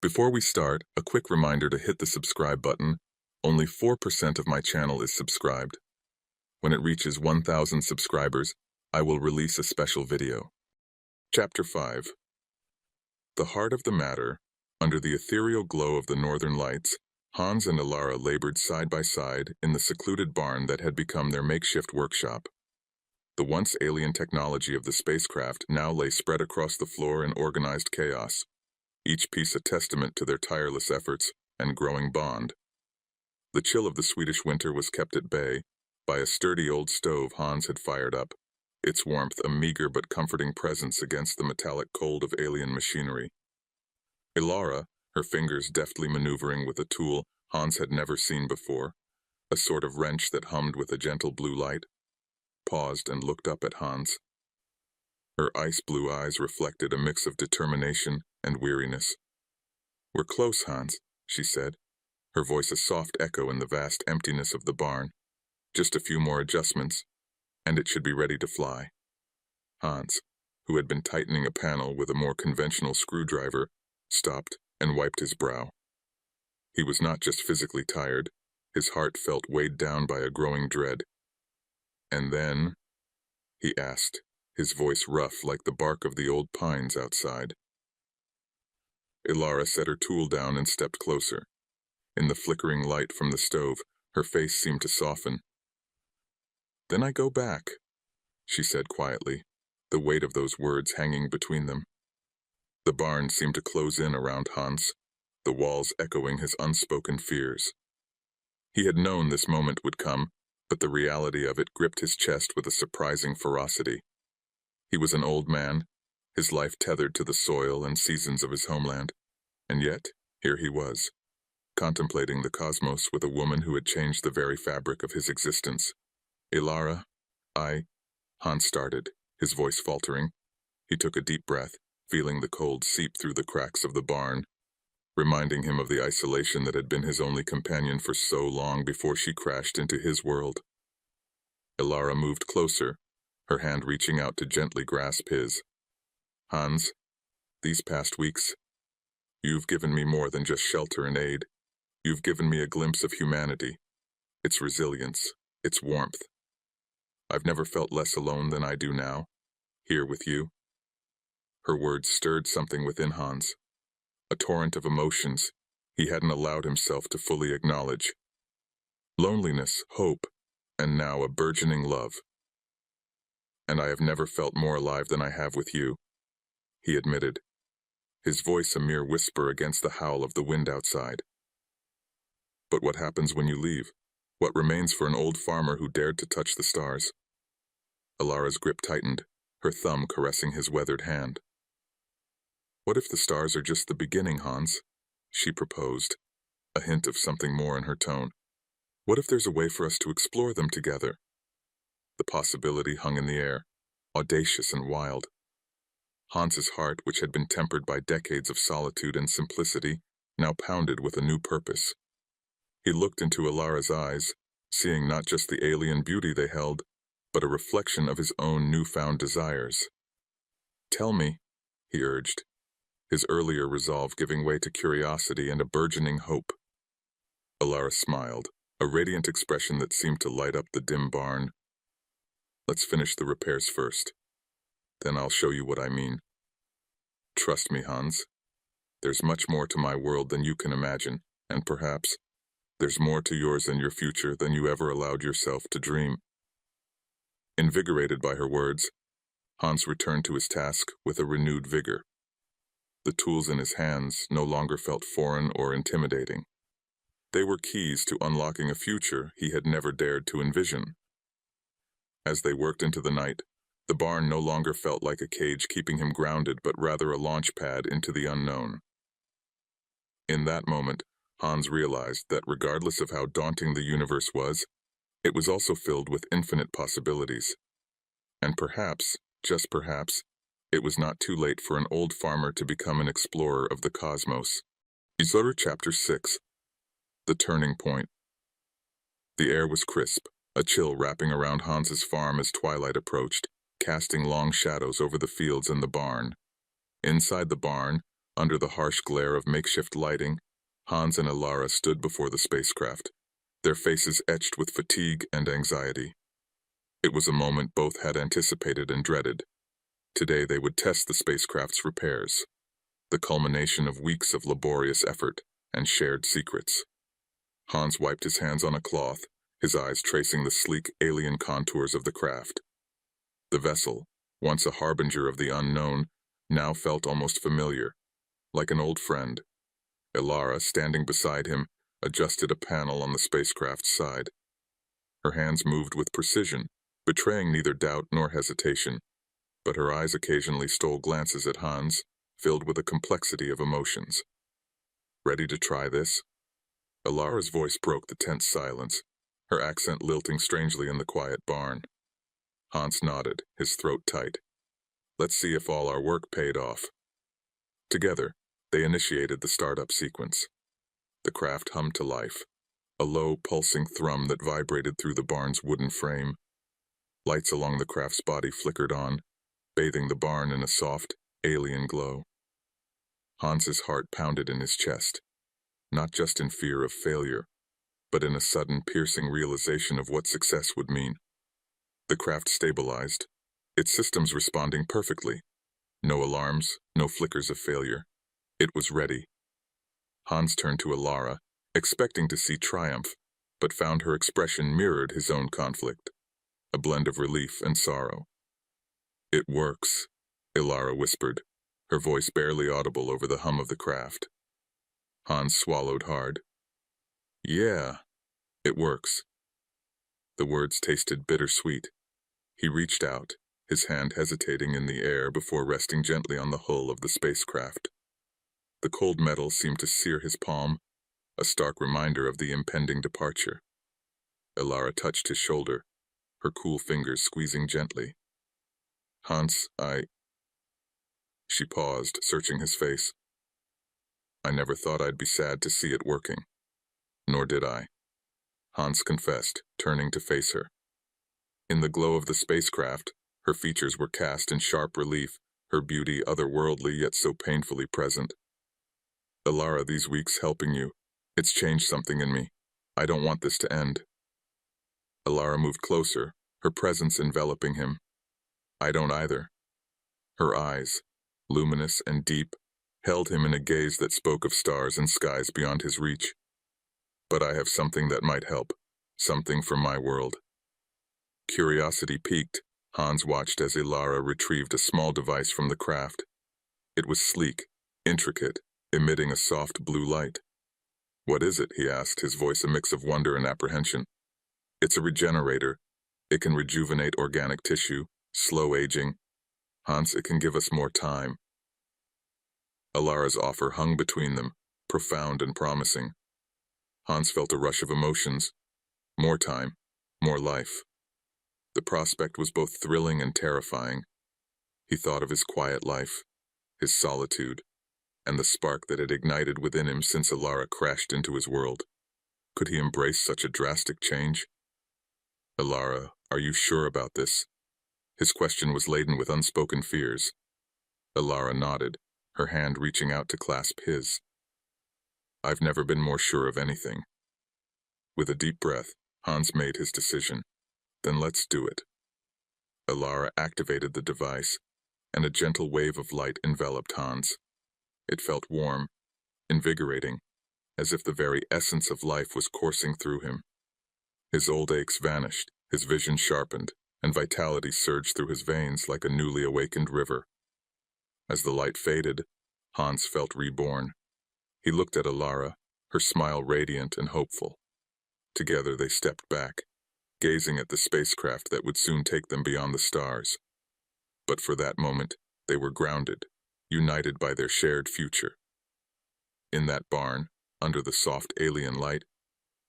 Before we start, a quick reminder to hit the subscribe button. Only 4% of my channel is subscribed. When it reaches 1,000 subscribers, I will release a special video. Chapter 5. The heart of the matter. Under the ethereal glow of the northern lights, Hans and Ilara labored side by side in the secluded barn that had become their makeshift workshop. The once alien technology of the spacecraft now lay spread across the floor in organized chaos, each piece a testament to their tireless efforts and growing bond. The chill of the Swedish winter was kept at bay by a sturdy old stove Hans had fired up, its warmth a meager but comforting presence against the metallic cold of alien machinery. Ilara, her fingers deftly maneuvering with a tool Hans had never seen before, a sort of wrench that hummed with a gentle blue light, paused and looked up at Hans. Her ice-blue eyes reflected a mix of determination and weariness. "We're close, Hans," she said, her voice a soft echo in the vast emptiness of the barn. "Just a few more adjustments, and it should be ready to fly." Hans, who had been tightening a panel with a more conventional screwdriver, stopped and wiped his brow. He was not just physically tired, his heart felt weighed down by a growing dread. "And then?" he asked, his voice rough like the bark of the old pines outside. Ilara set her tool down and stepped closer. In the flickering light from the stove, her face seemed to soften. "Then I go back," she said quietly, the weight of those words hanging between them. The barn seemed to close in around Hans, the walls echoing his unspoken fears. He had known this moment would come, but the reality of it gripped his chest with a surprising ferocity. He was an old man, his life tethered to the soil and seasons of his homeland, and yet here he was, contemplating the cosmos with a woman who had changed the very fabric of his existence. "Ilara, Hans started, his voice faltering. He took a deep breath, feeling the cold seep through the cracks of the barn, reminding him of the isolation that had been his only companion for so long before she crashed into his world. Ilara moved closer, her hand reaching out to gently grasp his. "Hans, these past weeks, you've given me more than just shelter and aid. You've given me a glimpse of humanity, its resilience, its warmth. I've never felt less alone than I do now, here with you." Her words stirred something within Hans, a torrent of emotions he hadn't allowed himself to fully acknowledge. Loneliness, hope, and now a burgeoning love. "And I have never felt more alive than I have with you," he admitted, his voice a mere whisper against the howl of the wind outside. "But what happens when you leave? What remains for an old farmer who dared to touch the stars?" Ilara's grip tightened, her thumb caressing his weathered hand. "What if the stars are just the beginning, Hans?" she proposed, a hint of something more in her tone. "What if there's a way for us to explore them together?" The possibility hung in the air, audacious and wild. Hans's heart, which had been tempered by decades of solitude and simplicity, now pounded with a new purpose. He looked into Ilara's eyes, seeing not just the alien beauty they held, but a reflection of his own newfound desires. "Tell me," he urged, his earlier resolve giving way to curiosity and a burgeoning hope. Ilara smiled, a radiant expression that seemed to light up the dim barn. "Let's finish the repairs first. Then I'll show you what I mean. Trust me, Hans. There's much more to my world than you can imagine, and perhaps there's more to yours and your future than you ever allowed yourself to dream." Invigorated by her words, Hans returned to his task with a renewed vigor. The tools in his hands no longer felt foreign or intimidating. They were keys to unlocking a future he had never dared to envision. As they worked into the night, the barn no longer felt like a cage keeping him grounded, but rather a launch pad into the unknown. In that moment, Hans realized that regardless of how daunting the universe was, it was also filled with infinite possibilities. And perhaps, just perhaps, it was not too late for an old farmer to become an explorer of the cosmos. Chapter 6. The Turning Point. The air was crisp, a chill wrapping around Hans's farm as twilight approached, casting long shadows over the fields and the barn. Inside the barn, Under the harsh glare of makeshift lighting, Hans and Ilara stood before the spacecraft, their faces etched with fatigue and anxiety. It was a moment both had anticipated and dreaded. Today they would test the spacecraft's repairs, the culmination of weeks of laborious effort and shared secrets. Hans wiped his hands on a cloth, his eyes tracing the sleek alien contours of the craft. The vessel, once a harbinger of the unknown, now felt almost familiar, like an old friend. Ilara, standing beside him, adjusted a panel on the spacecraft's side. Her hands moved with precision, betraying neither doubt nor hesitation, but her eyes occasionally stole glances at Hans, filled with a complexity of emotions. "Ready to try this?" Ilara's voice broke the tense silence, her accent lilting strangely in the quiet barn. Hans nodded, his throat tight. "Let's see if all our work paid off." Together, they initiated the startup sequence. The craft hummed to life, a low, pulsing thrum that vibrated through the barn's wooden frame. Lights along the craft's body flickered on, bathing the barn in a soft, alien glow. Hans's heart pounded in his chest, not just in fear of failure, but in a sudden, piercing realization of what success would mean. The craft stabilized, its systems responding perfectly. No alarms, no flickers of failure. It was ready. Hans turned to Ilara, expecting to see triumph, but found her expression mirrored his own conflict, a blend of relief and sorrow. "It works," Ilara whispered, her voice barely audible over the hum of the craft. Hans swallowed hard. "Yeah, it works." The words tasted bittersweet. He reached out, his hand hesitating in the air before resting gently on the hull of the spacecraft. The cold metal seemed to sear his palm, a stark reminder of the impending departure. Ilara touched his shoulder, her cool fingers squeezing gently. "Hans, She paused, searching his face. "I never thought I'd be sad to see it working." "Nor did I," Hans confessed, turning to face her. In the glow of the spacecraft, her features were cast in sharp relief, her beauty otherworldly yet so painfully present. "Ilara, these weeks helping you, it's changed something in me. I don't want this to end." Ilara moved closer, her presence enveloping him. "I don't either." Her eyes, luminous and deep, held him in a gaze that spoke of stars and skies beyond his reach. "But I have something that might help, something for my world." Curiosity piqued, Hans watched as Ilara retrieved a small device from the craft. It was sleek, intricate, emitting a soft blue light. "What is it?" he asked, his voice a mix of wonder and apprehension. "It's a regenerator. It can rejuvenate organic tissue, slow aging. Hans, it can give us more time." Ilara's offer hung between them, profound and promising. Hans felt a rush of emotions. More time, more life. The prospect was both thrilling and terrifying. He thought of his quiet life, his solitude, and the spark that had ignited within him since Ilara crashed into his world. Could he embrace such a drastic change? "Ilara, are you sure about this?" His question was laden with unspoken fears. Ilara nodded, her hand reaching out to clasp his. "I've never been more sure of anything." With a deep breath, Hans made his decision. "Then let's do it." Ilara activated the device, and a gentle wave of light enveloped Hans. It felt warm, invigorating, as if the very essence of life was coursing through him. His old aches vanished, his vision sharpened, and vitality surged through his veins like a newly awakened river. As the light faded, Hans felt reborn. He looked at Ilara, her smile radiant and hopeful. Together they stepped back, gazing at the spacecraft that would soon take them beyond the stars. But for that moment, they were grounded, united by their shared future. In that barn, under the soft alien light,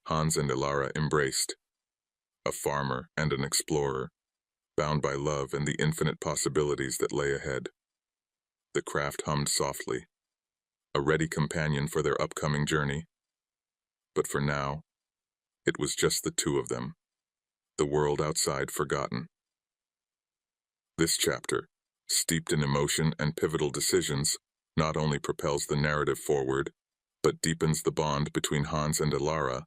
Hans and Ilara embraced. A farmer and an explorer, bound by love and the infinite possibilities that lay ahead. The craft hummed softly, a ready companion for their upcoming journey. But for now, it was just the two of them, the world outside forgotten. This chapter, steeped in emotion and pivotal decisions, not only propels the narrative forward, but deepens the bond between Hans and Alara,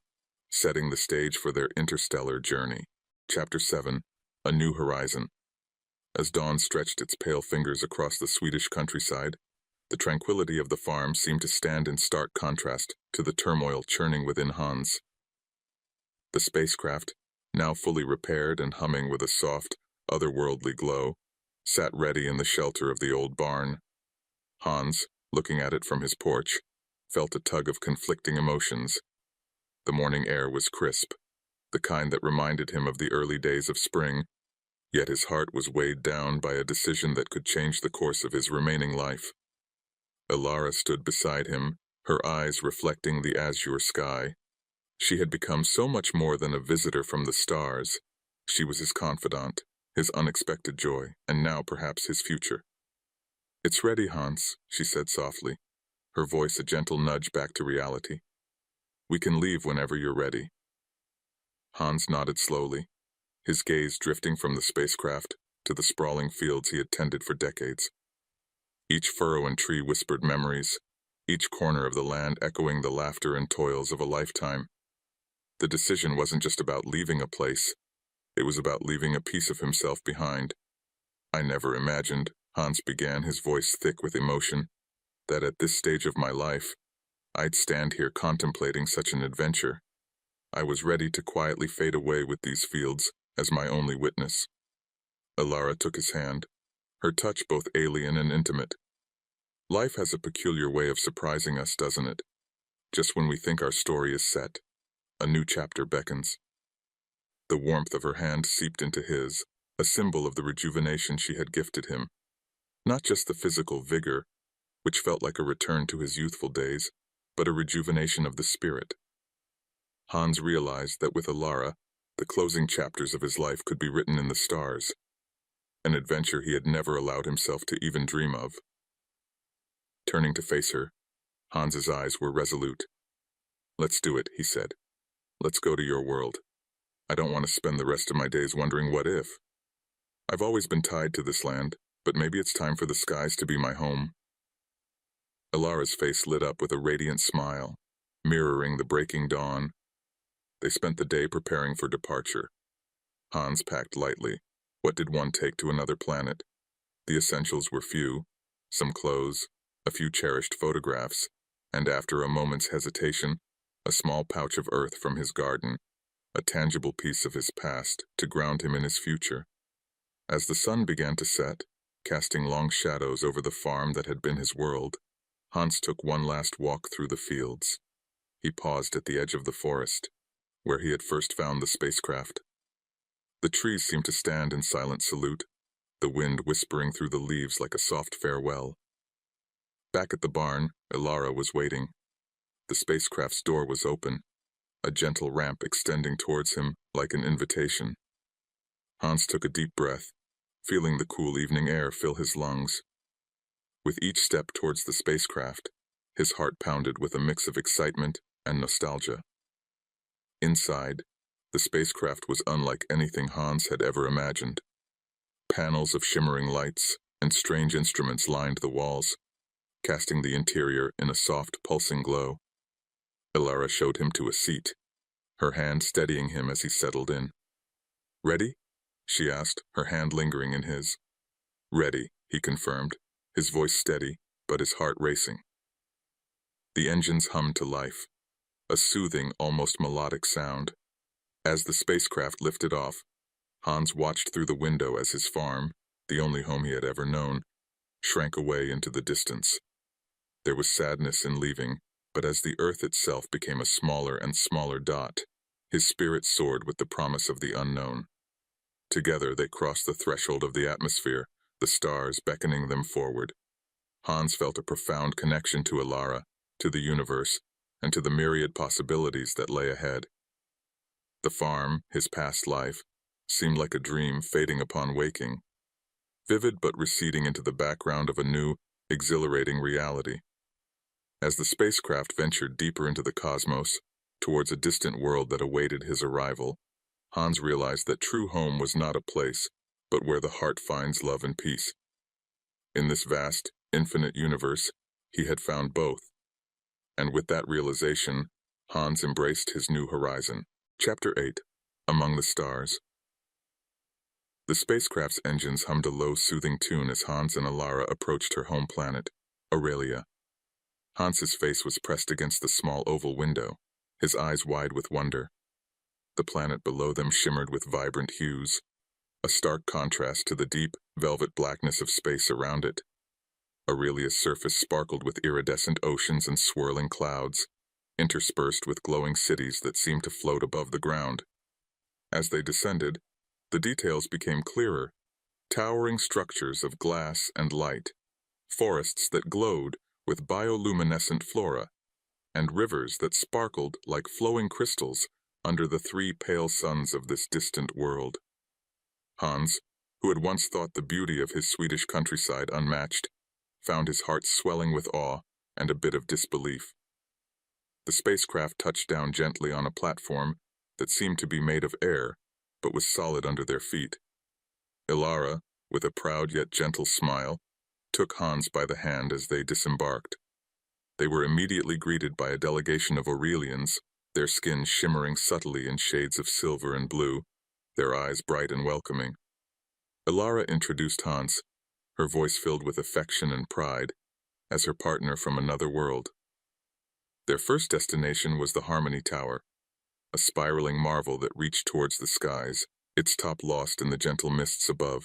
setting the stage for their interstellar journey. Chapter 7: A New Horizon. As dawn stretched its pale fingers across the Swedish countryside, the tranquility of the farm seemed to stand in stark contrast to the turmoil churning within Hans. The spacecraft, now fully repaired and humming with a soft, otherworldly glow, sat ready in the shelter of the old barn. Hans, looking at it from his porch, felt a tug of conflicting emotions. The morning air was crisp, the kind that reminded him of the early days of spring, yet his heart was weighed down by a decision that could change the course of his remaining life. Alara stood beside him, her eyes reflecting the azure sky. She had become so much more than a visitor from the stars. She was his confidant, his unexpected joy, and now perhaps his future. "It's ready, Hans," she said softly, her voice a gentle nudge back to reality. "We can leave whenever you're ready." Hans nodded slowly, his gaze drifting from the spacecraft to the sprawling fields he had tended for decades. Each furrow and tree whispered memories, each corner of the land echoing the laughter and toils of a lifetime. The decision wasn't just about leaving a place, it was about leaving a piece of himself behind. "I never imagined," Hans began, his voice thick with emotion, "that at this stage of my life, I'd stand here contemplating such an adventure. I was ready to quietly fade away with these fields as my only witness." Alara took his hand, her touch both alien and intimate. "Life has a peculiar way of surprising us, doesn't it? Just when we think our story is set, a new chapter beckons." The warmth of her hand seeped into his, a symbol of the rejuvenation she had gifted him. Not just the physical vigor, which felt like a return to his youthful days, but a rejuvenation of the spirit. Hans realized that with Alara, the closing chapters of his life could be written in the stars, an adventure he had never allowed himself to even dream of. Turning to face her, Hans's eyes were resolute. "Let's do it," he said. "Let's go to your world. I don't want to spend the rest of my days wondering what if. I've always been tied to this land, but maybe it's time for the skies to be my home." Alara's face lit up with a radiant smile, mirroring the breaking dawn. They spent the day preparing for departure. Hans packed lightly. What did one take to another planet? The essentials were few: some clothes, a few cherished photographs, and after a moment's hesitation, a small pouch of earth from his garden, a tangible piece of his past to ground him in his future. As the sun began to set, casting long shadows over the farm that had been his world, Hans took one last walk through the fields. He paused at the edge of the forest, where he had first found the spacecraft. The trees seemed to stand in silent salute, the wind whispering through the leaves like a soft farewell. Back at the barn, Alara was waiting. The spacecraft's door was open, a gentle ramp extending towards him like an invitation. Hans took a deep breath, feeling the cool evening air fill his lungs. With each step towards the spacecraft, his heart pounded with a mix of excitement and nostalgia. Inside, the spacecraft was unlike anything Hans had ever imagined. Panels of shimmering lights and strange instruments lined the walls, casting the interior in a soft, pulsing glow. Alara showed him to a seat, her hand steadying him as he settled in. "Ready?" she asked, her hand lingering in his. "Ready," he confirmed, his voice steady, but his heart racing. The engines hummed to life, a soothing, almost melodic sound. As the spacecraft lifted off, Hans watched through the window as his farm, the only home he had ever known, shrank away into the distance. There was sadness in leaving, but as the earth itself became a smaller and smaller dot, his spirit soared with the promise of the unknown. Together they crossed the threshold of the atmosphere, the stars beckoning them forward. Hans felt a profound connection to Alara, to the universe, and to the myriad possibilities that lay ahead. The farm, his past life, seemed like a dream fading upon waking, vivid but receding into the background of a new, exhilarating reality. As the spacecraft ventured deeper into the cosmos, towards a distant world that awaited his arrival, Hans realized that true home was not a place, but where the heart finds love and peace. In this vast, infinite universe, He had found both. And with that realization, Hans embraced his new horizon. Chapter 8. Among the Stars. The spacecraft's engines hummed a low, soothing tune as Hans and Alara approached her home planet, Aurelia. Hans's face was pressed against the small oval window, his eyes wide with wonder. The planet below them shimmered with vibrant hues, a stark contrast to the deep, velvet blackness of space around it. Aurelia's surface sparkled with iridescent oceans and swirling clouds, interspersed with glowing cities that seemed to float above the ground. As they descended, the details became clearer, towering structures of glass and light, forests that glowed with bioluminescent flora, and rivers that sparkled like flowing crystals under the three pale suns of this distant world. Hans, who had once thought the beauty of his Swedish countryside unmatched, found his heart swelling with awe and a bit of disbelief. The spacecraft touched down gently on a platform that seemed to be made of air, but was solid under their feet. Alara, with a proud yet gentle smile, took Hans by the hand as they disembarked. They were immediately greeted by a delegation of Aurelians, their skin shimmering subtly in shades of silver and blue, their eyes bright and welcoming. Alara introduced Hans, her voice filled with affection and pride, as her partner from another world. Their first destination was the Harmony Tower, a spiraling marvel that reached towards the skies, its top lost in the gentle mists above.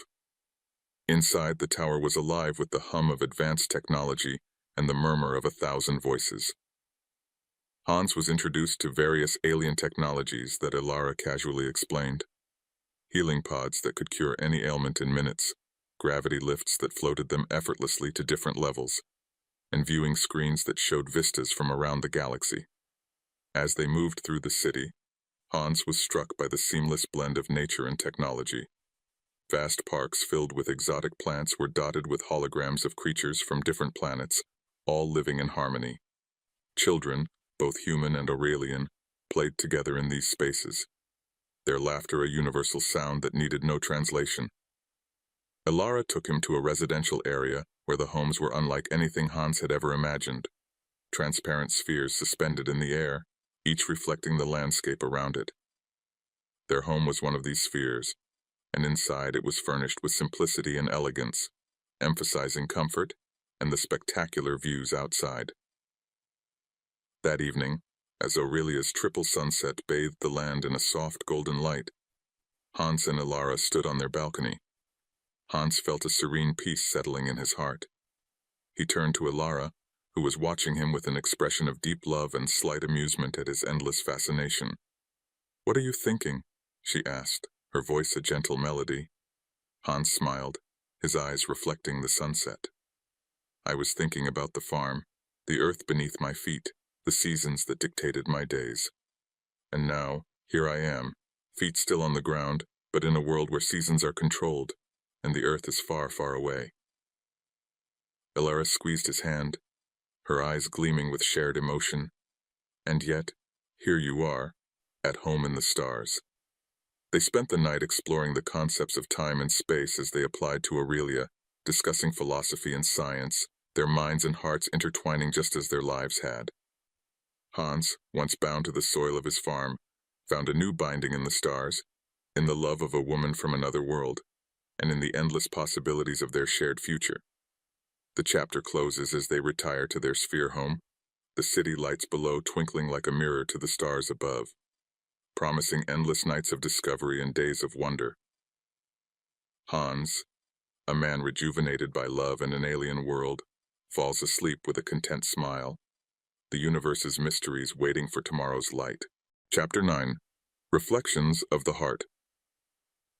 Inside, the tower was alive with the hum of advanced technology and the murmur of 1,000 voices. Hans was introduced to various alien technologies that Alara casually explained. Healing pods that could cure any ailment in minutes, gravity lifts that floated them effortlessly to different levels, and viewing screens that showed vistas from around the galaxy. As they moved through the city, Hans was struck by the seamless blend of nature and technology. Vast parks filled with exotic plants were dotted with holograms of creatures from different planets, all living in harmony. Children, both human and Aurelian, played together in these spaces, their laughter a universal sound that needed no translation. Alara took him to a residential area where the homes were unlike anything Hans had ever imagined. Transparent spheres suspended in the air, each reflecting the landscape around it. Their home was one of these spheres, and inside it was furnished with simplicity and elegance, emphasizing comfort and the spectacular views outside. That evening, as Aurelia's triple sunset bathed the land in a soft golden light, Hans and Alara stood on their balcony. Hans felt a serene peace settling in his heart. He turned to Alara, who was watching him with an expression of deep love and slight amusement at his endless fascination. "What are you thinking?" she asked, her voice a gentle melody. Hans smiled, his eyes reflecting the sunset. "I was thinking about the farm, the earth beneath my feet, the seasons that dictated my days. And now, here I am, feet still on the ground, but in a world where seasons are controlled, and the earth is far, far away." Alara squeezed his hand, her eyes gleaming with shared emotion. "And yet, here you are, at home in the stars." They spent the night exploring the concepts of time and space as they applied to Aurelia, discussing philosophy and science, their minds and hearts intertwining just as their lives had. Hans, once bound to the soil of his farm, found a new binding in the stars, in the love of a woman from another world, and in the endless possibilities of their shared future. The chapter closes as they retire to their sphere home, the city lights below twinkling like a mirror to the stars above, promising endless nights of discovery and days of wonder. Hans, a man rejuvenated by love and an alien world, falls asleep with a content smile, the universe's mysteries waiting for tomorrow's light. Chapter 9. Reflections of the Heart.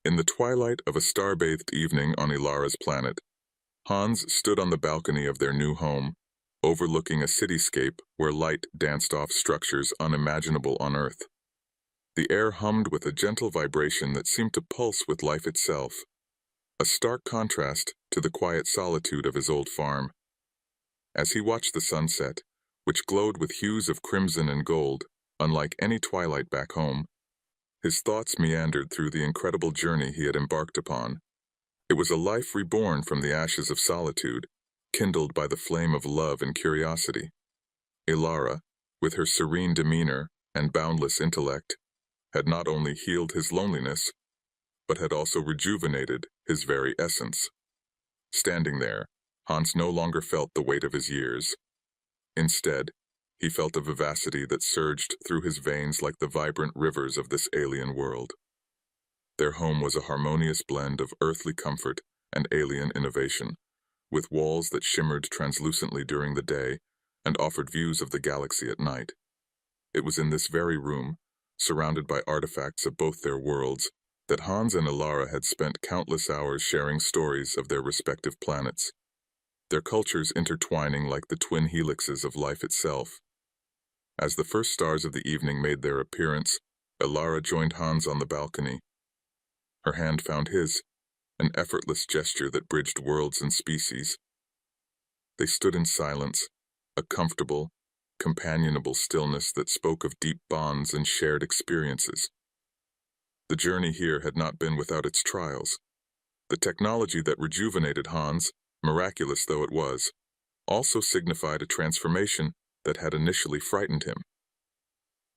In the twilight of a star-bathed evening on Alara's planet, Hans stood on the balcony of their new home, overlooking a cityscape where light danced off structures unimaginable on Earth. The air hummed with a gentle vibration that seemed to pulse with life itself, a stark contrast to the quiet solitude of his old farm. As he watched the sunset, which glowed with hues of crimson and gold, unlike any twilight back home, his thoughts meandered through the incredible journey he had embarked upon. It was a life reborn from the ashes of solitude, kindled by the flame of love and curiosity. Ilara, with her serene demeanor and boundless intellect, had not only healed his loneliness, but had also rejuvenated his very essence. Standing there, Hans no longer felt the weight of his years. Instead, he felt a vivacity that surged through his veins like the vibrant rivers of this alien world. Their home was a harmonious blend of earthly comfort and alien innovation, with walls that shimmered translucently during the day and offered views of the galaxy at night. It was in this very room, surrounded by artifacts of both their worlds, that Hans and Ilara had spent countless hours sharing stories of their respective planets, their cultures intertwining like the twin helixes of life itself. As the first stars of the evening made their appearance, Ilara joined Hans on the balcony. Her hand found his, an effortless gesture that bridged worlds and species. They stood in silence, a comfortable, companionable stillness that spoke of deep bonds and shared experiences. The journey here had not been without its trials. The technology that rejuvenated Hans, miraculous though it was, also signified a transformation that had initially frightened him.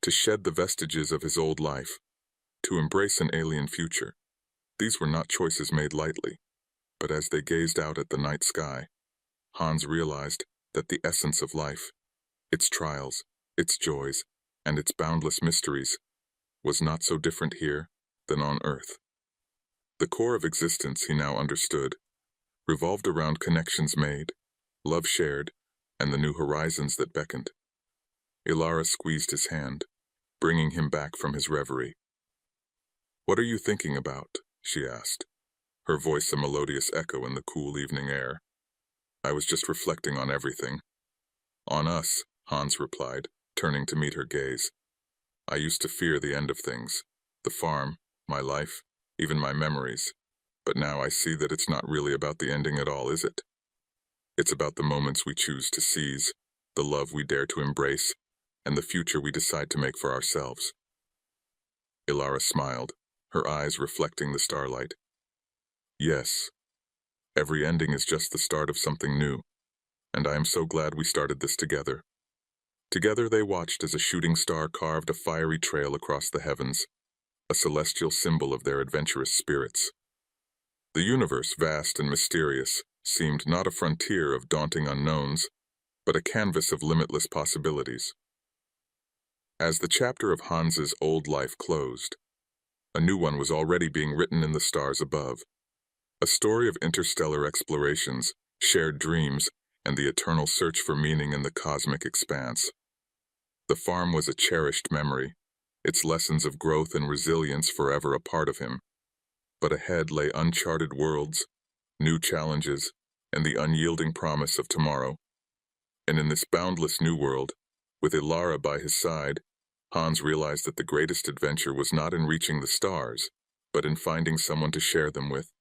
To shed the vestiges of his old life, to embrace an alien future, these were not choices made lightly, but as they gazed out at the night sky, Hans realized that the essence of life, its trials, its joys, and its boundless mysteries, was not so different here than on Earth. The core of existence, he now understood, revolved around connections made, love shared, and the new horizons that beckoned. Ilara squeezed his hand, bringing him back from his reverie. "What are you thinking about?" she asked, her voice a melodious echo in the cool evening air. "I was just reflecting on everything." "On us," Hans replied, turning to meet her gaze. "I used to fear the end of things, the farm, my life, even my memories. But now I see that it's not really about the ending at all, is it? It's about the moments we choose to seize, the love we dare to embrace, and the future we decide to make for ourselves." Ilara smiled, her eyes reflecting the starlight. "Yes, every ending is just the start of something new, and I am so glad we started this together." Together they watched as a shooting star carved a fiery trail across the heavens, a celestial symbol of their adventurous spirits. The universe, vast and mysterious, seemed not a frontier of daunting unknowns, but a canvas of limitless possibilities. As the chapter of Hans's old life closed, a new one was already being written in the stars above, a story of interstellar explorations, shared dreams, and the eternal search for meaning in the cosmic expanse. The farm was a cherished memory, its lessons of growth and resilience forever a part of him. But ahead lay uncharted worlds, new challenges, and the unyielding promise of tomorrow. And in this boundless new world, with Ilara by his side, Hans realized that the greatest adventure was not in reaching the stars, but in finding someone to share them with.